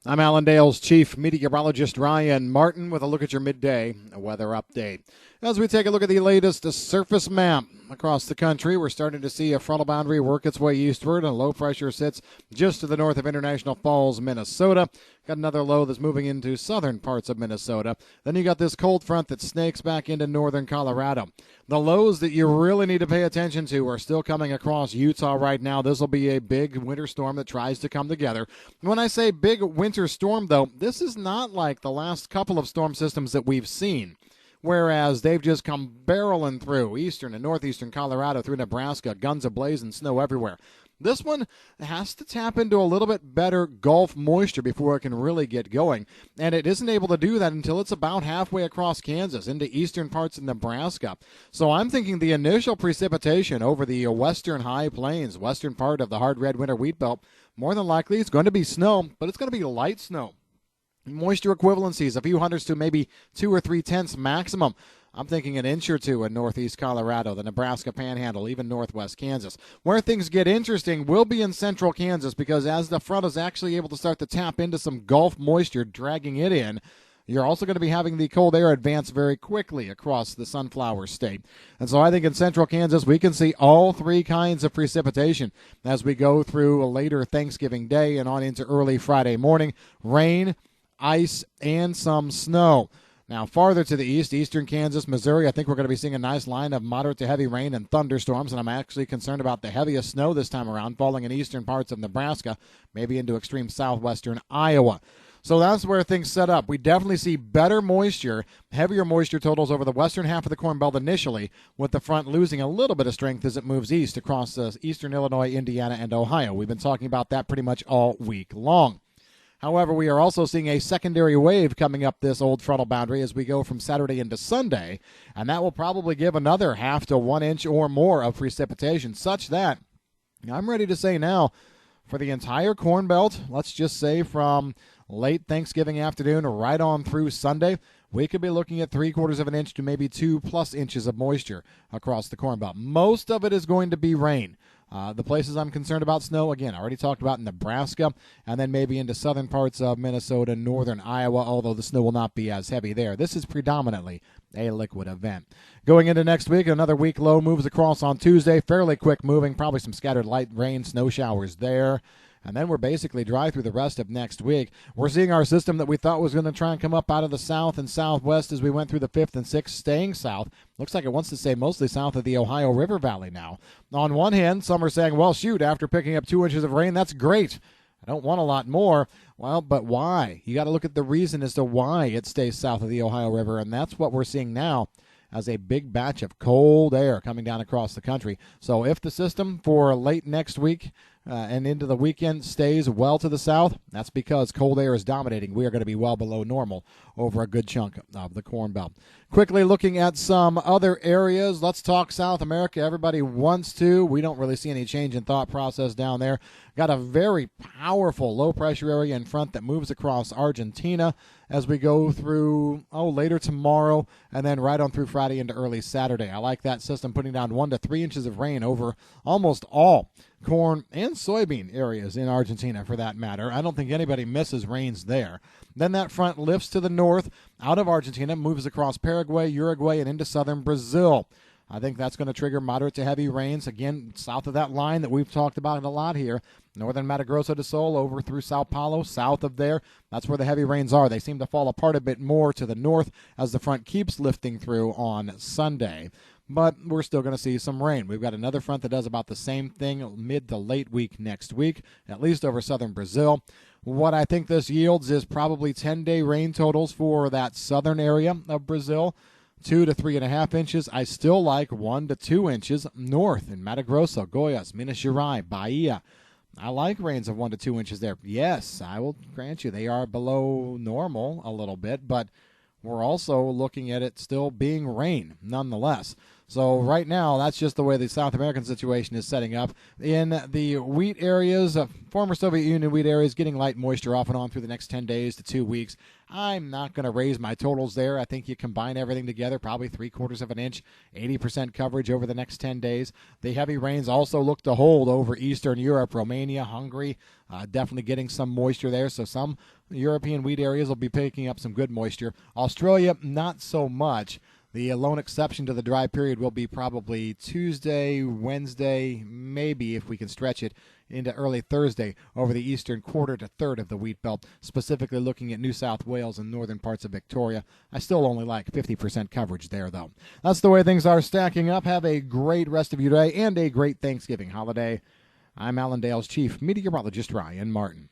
I'm Allendale's chief meteorologist Ryan Martin with a look at your midday weather update. As we take a look at the latest surface map across the country, we're starting to see a frontal boundary work its way eastward, and low pressure sits just to the north of International Falls, Minnesota. Got another low that's moving into southern parts of Minnesota. Then you got this cold front that snakes back into northern Colorado. The lows that you really need to pay attention to are still coming across Utah right now. This will be a big winter storm that tries to come together. When I say big winter storm, though, this is not like the last couple of storm systems that we've seen, whereas they've just come barreling through eastern and northeastern Colorado, through Nebraska, guns a-blazing, snow everywhere. This one has to tap into a little bit better Gulf moisture before it can really get going, and it isn't able to do that until it's about halfway across Kansas into eastern parts of Nebraska. So I'm thinking the initial precipitation over the western high plains, western part of the hard red winter wheat belt, more than likely it's going to be snow, but it's going to be light snow. Moisture equivalencies, a few hundreds to maybe 2 or 3/10 maximum. I'm thinking an inch or two in northeast Colorado, the Nebraska Panhandle, even northwest Kansas. Where things get interesting will be in central Kansas, because as the front is actually able to start to tap into some Gulf moisture, dragging it in, you're also going to be having the cold air advance very quickly across the Sunflower State. And so I think in central Kansas we can see all three kinds of precipitation as we go through a later Thanksgiving Day and on into early Friday morning. Rain, ice, and some snow. Now, farther to the east, eastern Kansas, Missouri, I think we're going to be seeing a nice line of moderate to heavy rain and thunderstorms, and I'm actually concerned about the heaviest snow this time around falling in eastern parts of Nebraska, maybe into extreme southwestern Iowa. So that's where things set up. We definitely see better moisture, heavier moisture totals over the western half of the Corn Belt initially, with the front losing a little bit of strength as it moves east across eastern Illinois, Indiana, and Ohio. We've been talking about that pretty much all week long. However, we are also seeing a secondary wave coming up this old frontal boundary as we go from Saturday into Sunday, and that will probably give another half to 1 inch or more of precipitation, such that I'm ready to say now, for the entire Corn Belt, let's just say from late Thanksgiving afternoon right on through Sunday, we could be looking at 3/4 of an inch to maybe 2+ inches of moisture across the Corn Belt. Most of it is going to be rain. The places I'm concerned about snow, again, I already talked about Nebraska, and then maybe into southern parts of Minnesota, northern Iowa, although the snow will not be as heavy there. This is predominantly a liquid event. Going into next week, another weak low moves across on Tuesday, fairly quick moving, probably some scattered light rain, snow showers there. And then we're basically dry through the rest of next week. We're seeing our system that we thought was going to try and come up out of the south and southwest as we went through the 5th and 6th, staying south. Looks like it wants to stay mostly south of the Ohio River Valley now. On one hand, some are saying, well, shoot, after picking up 2 inches of rain, that's great. I don't want a lot more. Well, but why? You got to look at the reason as to why it stays south of the Ohio River, and that's what we're seeing now as a big batch of cold air coming down across the country. So if the system for late next week and into the weekend stays well to the south, that's because cold air is dominating. We are going to be well below normal over a good chunk of the Corn Belt. Quickly looking at some other areas, let's talk South America. Everybody wants to. We don't really see any change in thought process down there. Got a very powerful low-pressure area in front that moves across Argentina as we go through, later tomorrow and then right on through Friday into early Saturday. I like that system putting down 1 to 3 inches of rain over almost all corn and soybean areas in Argentina, for that matter. I don't think anybody misses rains there. Then that front lifts to the north out of Argentina, moves across Paraguay, Uruguay, and into southern Brazil. I think that's going to trigger moderate to heavy rains, again, south of that line that we've talked about a lot here. Northern Mato Grosso do Sul over through Sao Paulo, south of there. That's where the heavy rains are. They seem to fall apart a bit more to the north as the front keeps lifting through on Sunday. But we're still going to see some rain. We've got another front that does about the same thing mid to late week next week, at least over southern Brazil. What I think this yields is probably 10-day rain totals for that southern area of Brazil. 2 to 3.5 inches. I still like 1 to 2 inches north in Mato Grosso, Goiás, Minas Gerais, Bahia. I like rains of 1 to 2 inches there. Yes, I will grant you they are below normal a little bit, but we're also looking at it still being rain nonetheless. So right now, that's just the way the South American situation is setting up. In the wheat areas, former Soviet Union wheat areas, getting light moisture off and on through the next 10 days to 2 weeks. I'm not going to raise my totals there. I think you combine everything together, probably 3/4 of an inch, 80% coverage over the next 10 days. The heavy rains also look to hold over Eastern Europe, Romania, Hungary, definitely getting some moisture there. So some European wheat areas will be picking up some good moisture. Australia, not so much. The lone exception to the dry period will be probably Tuesday, Wednesday, maybe if we can stretch it into early Thursday over the eastern quarter to third of the wheat belt, specifically looking at New South Wales and northern parts of Victoria. I still only like 50% coverage there, though. That's the way things are stacking up. Have a great rest of your day and a great Thanksgiving holiday. I'm Allendale's Chief Meteorologist Ryan Martin.